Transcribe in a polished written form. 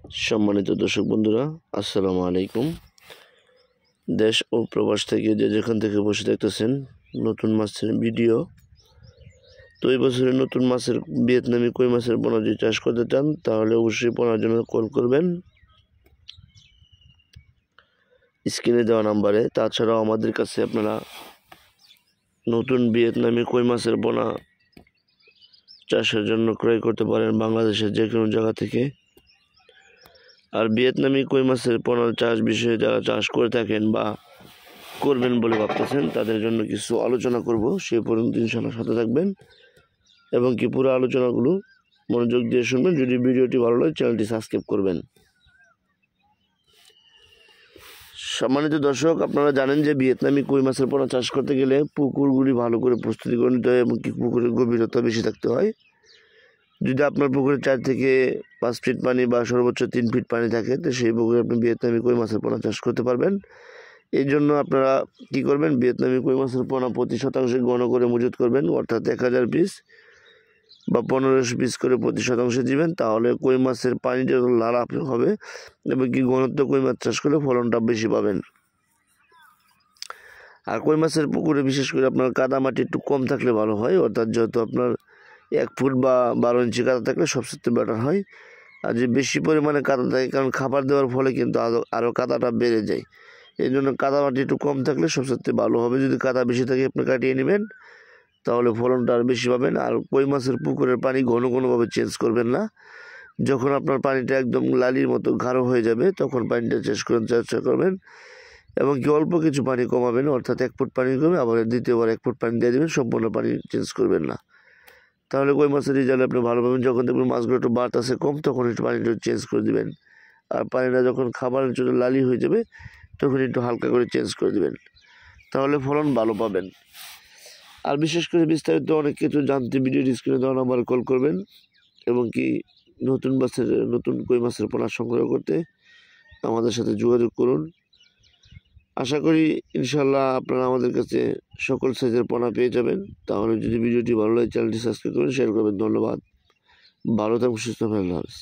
সম্মানিত দর্শক বন্ধুরা, আসসালামু আলাইকুম। দেশ ও প্রবাস থেকে যে যেখান থেকে বসে দেখতেছেন নতুন মাছের ভিডিও। তো এই বছরের নতুন মাছের ভিয়েতনামি কই মাছের পোনা যদি চাষ করতে চান তাহলে অবশ্যই পোনার জন্য কল করবেন স্ক্রিনে দেওয়া নাম্বারে। তাছাড়াও আমাদের কাছে আপনারা নতুন ভিয়েতনামি কই মাছের পোনা চাষের জন্য ক্রয় করতে পারেন বাংলাদেশের যে কোনো জায়গা থেকে। আর ভিয়েতনামি কই মাছের পোনা চাষ বিষয়ে যারা চাষ করে থাকেন বা করবেন বলে ভাবতেছেন তাদের জন্য কিছু আলোচনা করব, সেই পর্যন্ত ইনশাআল্লাহ সাথে থাকবেন এবং কি পুরো আলোচনাগুলো মনোযোগ দিয়ে শুনবেন। যদি ভিডিওটি ভালো লাগে চ্যানেলটি সাবস্ক্রাইব করবেন। সম্মানিত দর্শক, আপনারা জানেন যে ভিয়েতনামি কই মাছের পোনা চাষ করতে গেলে পুকুরগুলি ভালো করে প্রস্তুতি করে নিতে হয় এবং কি পুকুরের গভীরতা বেশি থাকতে হয়। যদি আপনার পুকুরে 4 থেকে 5 ফিট পানি বা সর্বোচ্চ 3 ফিট পানি থাকে তো সেই পুকুরে আপনি ভিয়েতনামি কই মাছের পোনা চাষ করতে পারবেন। এই জন্য আপনারা কী করবেন, ভিয়েতনামি কই মাছের পোনা প্রতি শতাংশে গণ করে মজুত করবেন, অর্থাৎ 1000 পিস বা 1500 পিস করে প্রতি শতাংশে দিবেন। তাহলে কই মাছের পানিটা লালা হবে এবং কি ঘনত্ব কই মাছ চাষ করলে ফলনটা বেশি পাবেন। আর কই মাছের পুকুরে বিশেষ করে আপনার কাদা মাটি একটু কম থাকলে ভালো হয়, অর্থাৎ যেহেতু আপনার 1 ফুট বা 12 ইঞ্চি কাদা থাকলে সবচেয়ে বেটার হয়। আর যে বেশি পরিমাণে কাদা থাকে, কারণ খাবার দেওয়ার ফলে কিন্তু আরও কাদাটা বেড়ে যায়, এই জন্য কাদা মাটি একটু কম থাকলে সবচেয়ে ভালো হবে। যদি কাদা বেশি থাকে আপনি কাটিয়ে নেবেন, তাহলে ফলনটা আর বেশি পাবেন। আর কই মাছের পুকুরের পানি ঘনভাবে চেঞ্জ করবেন না। যখন আপনার পানিটা একদম লালির মতো গাঢ় হয়ে যাবে তখন পানিটা চেষ্টা করবেন এবং কি অল্প কিছু পানি কমাবেন, অর্থাৎ 1 ফুট পানি কমে আবার দ্বিতীয়বার 1 ফুট পানি দিয়ে দেবেন, সম্পূর্ণ পানি চেঞ্জ করবেন না। তাহলে কই মাছের রেজাল্ট আপনি ভালো পাবেন। যখন দেখবেন মাছগুলো একটু বাড়তেছে কম, তখন একটু পানিটা চেঞ্জ করে দিবেন। আর পানিটা যখন খাবারের জন্য লালি হয়ে যাবে তখন একটু হালকা করে চেঞ্জ করে দেবেন, তাহলে ফলন ভালো পাবেন। আর বিশেষ করে বিস্তারিত অনেক কিছু জানতে ভিডিও স্ক্রিনে দেওয়া নাম্বারে কল করবেন এবং কি নতুন কই মাছের পোনা সংগ্রহ করতে আমাদের সাথে যোগাযোগ করুন। আশা করি ইনশাল্লাহ আপনারা আমাদের কাছে সকল সাইজের পোনা পেয়ে যাবেন। তাহলে যদি ভিডিওটি ভালো লাগে চ্যানেলটি সাবস্ক্রাইব করুন, শেয়ার করবেন। ধন্যবাদ। ভালো থাকুন, সুস্থ থাকুন। আল্লাহ হাফেজ।